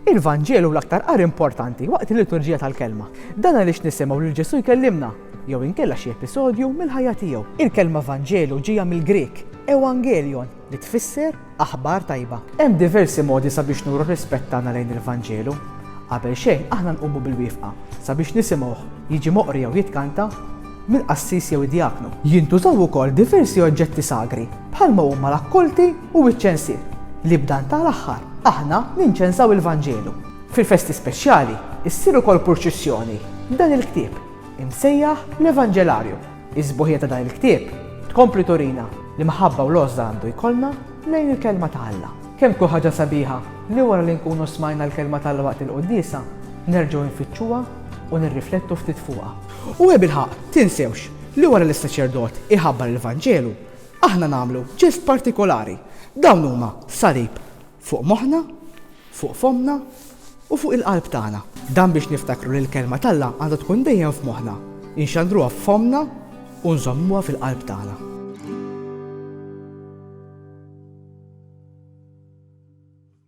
Il-Vanġelu l-aktar qari importanti waqt il-liturġija tal-kelma. Dan għaliex nisimgħu lil Ġesu jkellimna jew inkella xi episodju mill-ħajja tiegħu. Il-kelma Vanġelu ġejja mill-Grek Evangelion li tfisser aħbar tajba. Hemm diversi modi sabiex nuru rispett tagħna lejn il-Vanġelu. Qabel xejn aħna nqumu bil-wifqa sabiex nisimgħuh jiġi moqri jew jitkanta mill-qassis jew id-djaknu. Jintużaw ukoll diversi oġġetti sagri bħalma huma l-akkolti u ċ-ċensier li b'dan tal-aħħar aħna ninċensaw il-Vanġelu. Fil-festi speċjali issir ukoll proċessjoni b'dan il-ktieb imsejjaħ l-Evanġelarju. Iż-żbuħija ta' dan il-ktieb tkompli turina li maħabba u l-għożda għandu jkollna lejn il-kelma ta' Alla. Kemm tkun ħaġa sabiħa li wara li nkunu smajna l-kelma tal waqt il-quddiesa nerġgħu nfittxuha u nirriflettu ftit fuqha. U bil-ħaq tinsewx li wara l-saċerdot iħabbar il-Vanġelu aħna nagħmlu ġest partikolari. Dawn huma salib fuq moħħna, fuq fomna u fuq il-qalb tagħna. Dan biex niftakru li l-kelma tal-Alla għandha tkun dejjem f'moħħna, inxandruha f'fomna u nżommuha fil-qalb tagħna.